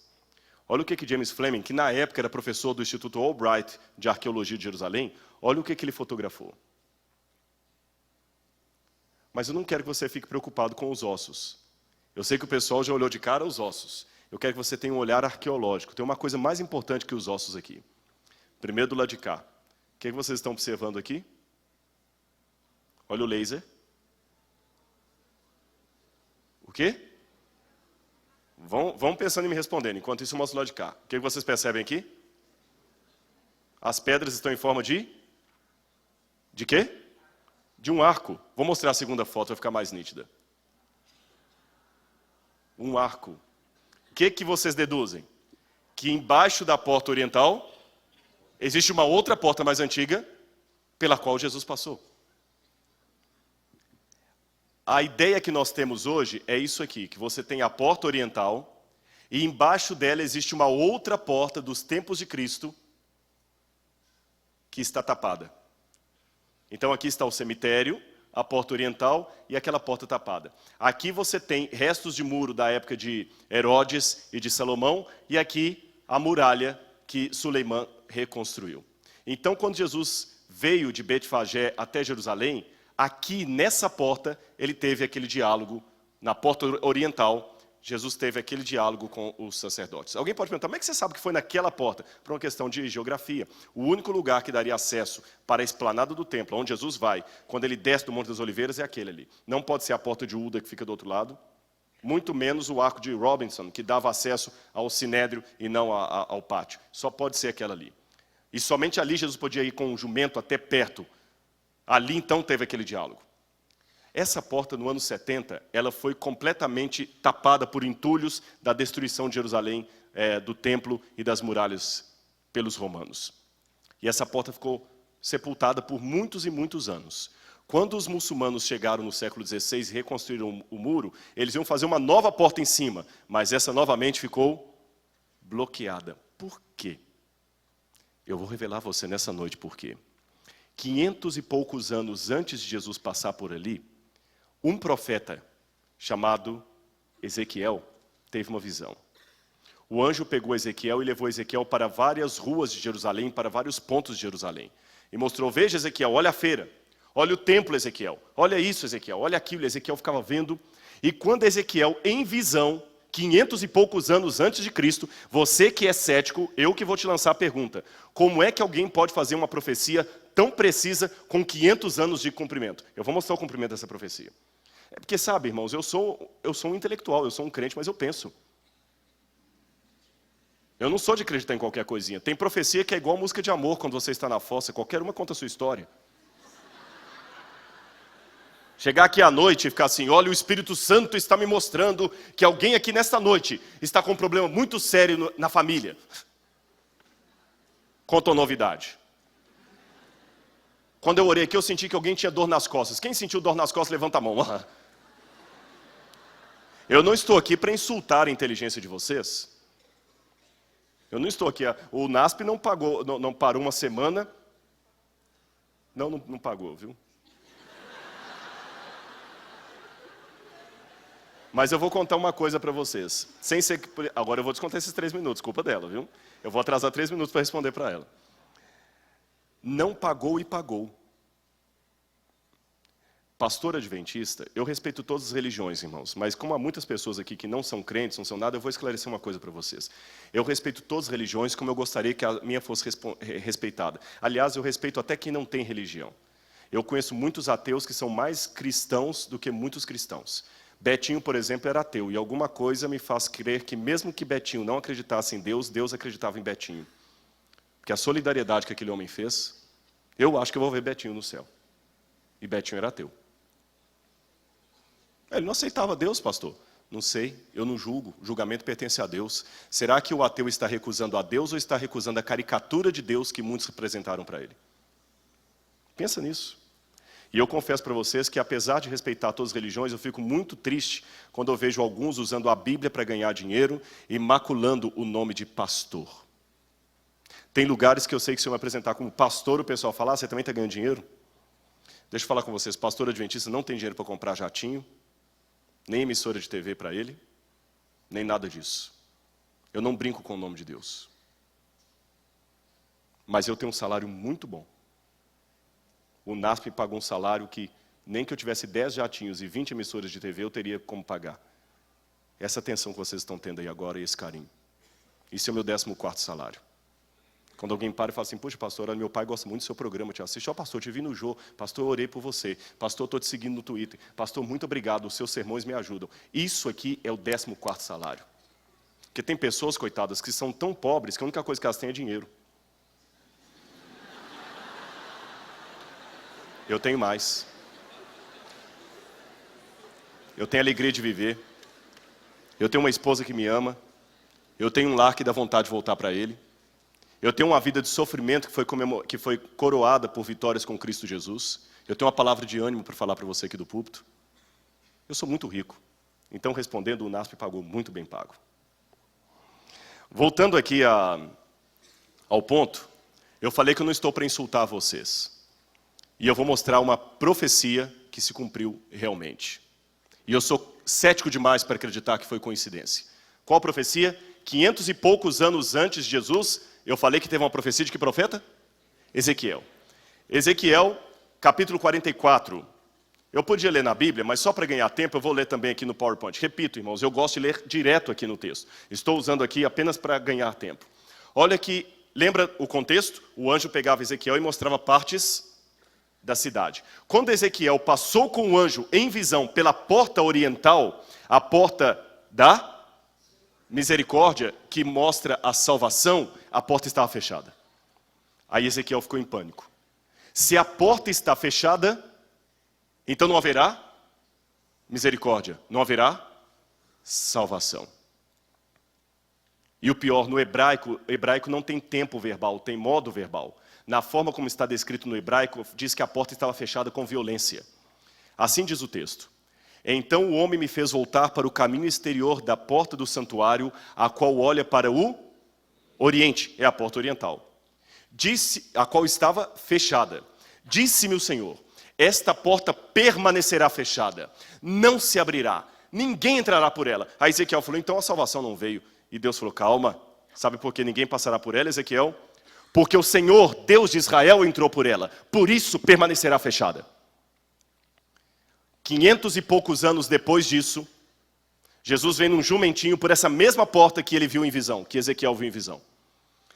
Olha o que James Fleming, que na época era professor do Instituto Albright de Arqueologia de Jerusalém, olha o que ele fotografou. Mas eu não quero que você fique preocupado com os ossos. Eu sei que o pessoal já olhou de cara os ossos. Eu quero que você tenha um olhar arqueológico. Tem uma coisa mais importante que os ossos aqui. Primeiro do lado de cá. O que vocês estão observando aqui? Olha o laser. O quê? Vão pensando em me respondendo. Enquanto isso, eu mostro do lado de cá. O que vocês percebem aqui? As pedras estão em forma de... De quê? de um arco. Vou mostrar a segunda foto, vai ficar mais nítida. Um arco. O que vocês deduzem? Que embaixo da porta oriental existe uma outra porta mais antiga pela qual Jesus passou. A ideia que nós temos hoje é isso aqui, que você tem a porta oriental e embaixo dela existe uma outra porta dos tempos de Cristo que está tapada. Então aqui está o cemitério, a porta oriental e aquela porta tapada. Aqui você tem restos de muro da época de Herodes e de Salomão e aqui a muralha que Suleimã reconstruiu. Então quando Jesus veio de Betfagé até Jerusalém, aqui nessa porta ele teve aquele diálogo, na porta oriental, Jesus teve aquele diálogo com os sacerdotes. Alguém pode perguntar, como é que você sabe que foi naquela porta? Por uma questão de geografia. O único lugar que daria acesso para a esplanada do templo, onde Jesus vai, quando ele desce do Monte das Oliveiras, é aquele ali. Não pode ser a porta de Uda que fica do outro lado, muito menos o arco de Robinson, que dava acesso ao sinédrio e não ao pátio. Só pode ser aquela ali. E somente ali Jesus podia ir com um jumento até perto. Ali então teve aquele diálogo. Essa porta no ano 70, ela foi completamente tapada por entulhos da destruição de Jerusalém, do templo e das muralhas pelos romanos. E essa porta ficou sepultada por muitos e muitos anos. Quando os muçulmanos chegaram no século XVI e reconstruíram o muro, eles iam fazer uma nova porta em cima, mas essa novamente ficou bloqueada. Por quê? Eu vou revelar a você nessa noite por quê. 500 e poucos anos antes de Jesus passar por ali, um profeta chamado Ezequiel teve uma visão. O anjo pegou Ezequiel e levou Ezequiel para várias ruas de Jerusalém, para vários pontos de Jerusalém. E mostrou, veja Ezequiel, olha a feira, olha o templo Ezequiel, olha isso Ezequiel, olha aquilo. Ezequiel ficava vendo. E quando Ezequiel, em visão, 500 e poucos anos antes de Cristo, você que é cético, eu que vou te lançar a pergunta. Como é que alguém pode fazer uma profecia tão precisa com 500 anos de cumprimento? Eu vou mostrar o cumprimento dessa profecia. É porque, sabe, irmãos, eu sou um intelectual, eu sou um crente, mas eu penso. Eu não sou de acreditar em qualquer coisinha. Tem profecia que é igual música de amor quando você está na fossa, qualquer uma conta a sua história. Chegar aqui à noite e ficar assim, olha, o Espírito Santo está me mostrando que alguém aqui nesta noite está com um problema muito sério na família. Conta uma novidade. Quando eu orei aqui, eu senti que alguém tinha dor nas costas. Quem sentiu dor nas costas, levanta a mão. Eu não estou aqui para insultar a inteligência de vocês. Eu não estou aqui. O NASP não parou uma semana. Não pagou, viu? Mas eu vou contar uma coisa para vocês. Agora eu vou descontar esses 3 minutos, culpa dela, viu? Eu vou atrasar 3 minutos para responder para ela. Não pagou e pagou. Pastor adventista, eu respeito todas as religiões, irmãos, mas como há muitas pessoas aqui que não são crentes, não são nada, eu vou esclarecer uma coisa para vocês. Eu respeito todas as religiões como eu gostaria que a minha fosse respeitada. Aliás, eu respeito até quem não tem religião. Eu conheço muitos ateus que são mais cristãos do que muitos cristãos. Betinho, por exemplo, era ateu, e alguma coisa me faz crer que mesmo que Betinho não acreditasse em Deus, Deus acreditava em Betinho. Porque a solidariedade que aquele homem fez, eu acho que eu vou ver Betinho no céu. E Betinho era ateu. Ele não aceitava Deus, pastor. Não sei, eu não julgo, o julgamento pertence a Deus. Será que o ateu está recusando a Deus ou está recusando a caricatura de Deus que muitos representaram para ele? Pensa nisso. E eu confesso para vocês que, apesar de respeitar todas as religiões, eu fico muito triste quando eu vejo alguns usando a Bíblia para ganhar dinheiro e maculando o nome de pastor. Tem lugares que eu sei que se eu me apresentar como pastor, o pessoal fala, você também está ganhando dinheiro? Deixa eu falar com vocês, pastor adventista não tem dinheiro para comprar jatinho, nem emissora de TV para ele, nem nada disso. Eu não brinco com o nome de Deus. Mas eu tenho um salário muito bom. O NASP pagou um salário que, nem que eu tivesse 10 jatinhos e 20 emissoras de TV, eu teria como pagar. Essa atenção que vocês estão tendo aí agora e esse carinho. Isso é o meu 14º salário. Quando alguém para e fala assim, poxa, pastor, olha, meu pai gosta muito do seu programa, eu te assisto. Ó, pastor, eu te vi no Jô, pastor, eu orei por você. Pastor, eu estou te seguindo no Twitter. Pastor, muito obrigado, os seus sermões me ajudam. Isso aqui é o 14º salário. Porque tem pessoas, coitadas, que são tão pobres que a única coisa que elas têm é dinheiro. Eu tenho mais. eu tenho a alegria de viver, eu tenho uma esposa que me ama, eu tenho um lar que dá vontade de voltar para Ele, eu tenho uma vida de sofrimento que foi coroada por vitórias com Cristo Jesus, eu tenho uma palavra de ânimo para falar para você aqui do púlpito. Eu sou muito rico, então respondendo, o NASP pagou muito bem pago. Voltando aqui ao ponto, eu falei que eu não estou para insultar vocês. E eu vou mostrar uma profecia que se cumpriu realmente. E eu sou cético demais para acreditar que foi coincidência. Qual profecia? 500 e poucos anos antes de Jesus, eu falei que teve uma profecia de que profeta? Ezequiel. Ezequiel, capítulo 44. Eu podia ler na Bíblia, mas só para ganhar tempo eu vou ler também aqui no PowerPoint. Repito, irmãos, eu gosto de ler direto aqui no texto. Estou usando aqui apenas para ganhar tempo. Olha que, lembra o contexto? O anjo pegava Ezequiel e mostrava partes da cidade. Quando Ezequiel passou com o anjo em visão pela porta oriental, a porta da misericórdia, que mostra a salvação, a porta estava fechada. Aí Ezequiel ficou em pânico. Se a porta está fechada, então não haverá misericórdia, não haverá salvação. E o pior, no hebraico não tem tempo verbal, tem modo verbal. Na forma como está descrito no hebraico, diz que a porta estava fechada com violência. Assim diz o texto. Então o homem me fez voltar para o caminho exterior da porta do santuário, a qual olha para o oriente, é a porta oriental. A qual estava fechada. Disse-me o Senhor, esta porta permanecerá fechada, não se abrirá, ninguém entrará por ela. Aí Ezequiel falou, então a salvação não veio. E Deus falou, calma, sabe por que ninguém passará por ela, Ezequiel? Porque o Senhor, Deus de Israel, entrou por ela, por isso permanecerá fechada. 500 e poucos anos depois disso, Jesus vem num jumentinho por essa mesma porta que ele viu em visão, que Ezequiel viu em visão.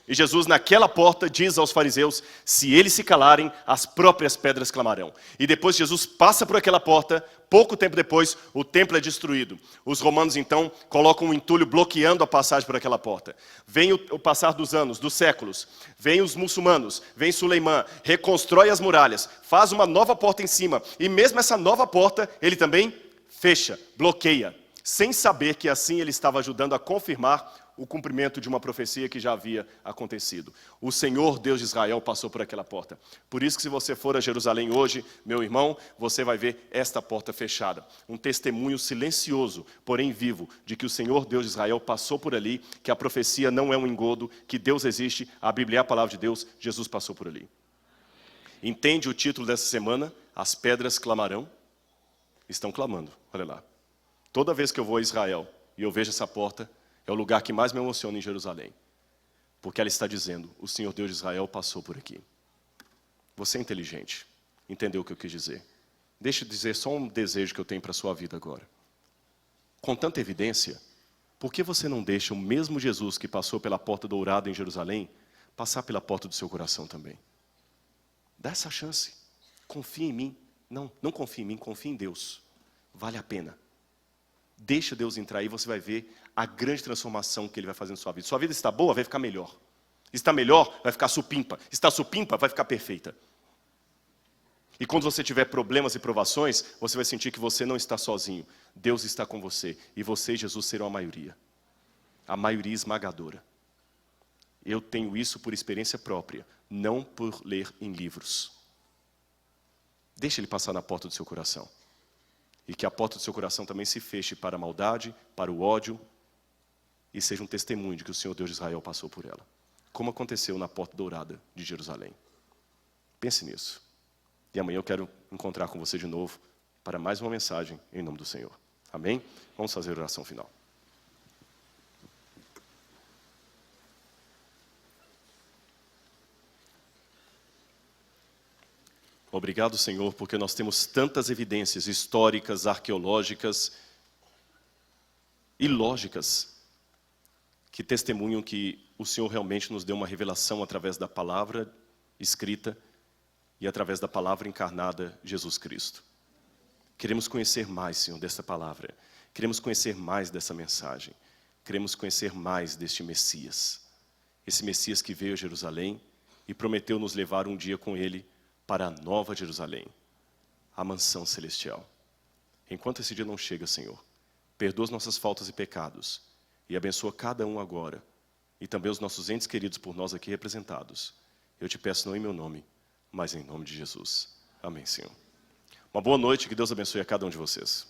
E Jesus naquela porta diz aos fariseus, se eles se calarem, as próprias pedras clamarão. E depois Jesus passa por aquela porta, pouco tempo depois, o templo é destruído. Os romanos então colocam um entulho bloqueando a passagem por aquela porta. Vem o passar dos anos, dos séculos, vem os muçulmanos, vem Suleimã, reconstrói as muralhas, faz uma nova porta em cima. E mesmo essa nova porta, ele também fecha, bloqueia, sem saber que assim ele estava ajudando a confirmar o cumprimento de uma profecia que já havia acontecido. O Senhor, Deus de Israel, passou por aquela porta. Por isso que se você for a Jerusalém hoje, meu irmão, você vai ver esta porta fechada. Um testemunho silencioso, porém vivo, de que o Senhor, Deus de Israel, passou por ali, que a profecia não é um engodo, que Deus existe, a Bíblia é a palavra de Deus, Jesus passou por ali. Entende o título dessa semana? As pedras clamarão? Estão clamando, olha lá. Toda vez que eu vou a Israel e eu vejo essa porta, é o lugar que mais me emociona em Jerusalém. Porque ela está dizendo, o Senhor Deus de Israel passou por aqui. Você é inteligente, entendeu o que eu quis dizer. Deixa eu dizer só um desejo que eu tenho para a sua vida agora. Com tanta evidência, por que você não deixa o mesmo Jesus que passou pela porta dourada em Jerusalém, passar pela porta do seu coração também? Dá essa chance. Confia em mim. Não confia em mim, confia em Deus. Vale a pena. Deixa Deus entrar aí, você vai ver a grande transformação que Ele vai fazer na sua vida. Sua vida está boa, vai ficar melhor. Está melhor, vai ficar supimpa. Está supimpa, vai ficar perfeita. E quando você tiver problemas e provações, você vai sentir que você não está sozinho. Deus está com você. E você e Jesus serão a maioria. A maioria esmagadora. Eu tenho isso por experiência própria, não por ler em livros. Deixa Ele passar na porta do seu coração. E que a porta do seu coração também se feche para a maldade, para o ódio, e seja um testemunho de que o Senhor Deus de Israel passou por ela. Como aconteceu na porta dourada de Jerusalém. Pense nisso. E amanhã eu quero encontrar com você de novo para mais uma mensagem em nome do Senhor. Amém? Vamos fazer a oração final. Obrigado, Senhor, porque nós temos tantas evidências históricas, arqueológicas e lógicas que testemunham que o Senhor realmente nos deu uma revelação através da palavra escrita e através da palavra encarnada, Jesus Cristo. Queremos conhecer mais, Senhor, dessa palavra. Queremos conhecer mais dessa mensagem. Queremos conhecer mais deste Messias. Esse Messias que veio a Jerusalém e prometeu nos levar um dia com Ele para a nova Jerusalém, a mansão celestial. Enquanto esse dia não chega, Senhor, perdoa as nossas faltas e pecados e abençoa cada um agora, e também os nossos entes queridos por nós aqui representados. Eu te peço não em meu nome, mas em nome de Jesus. Amém, Senhor. Uma boa noite, que Deus abençoe a cada um de vocês.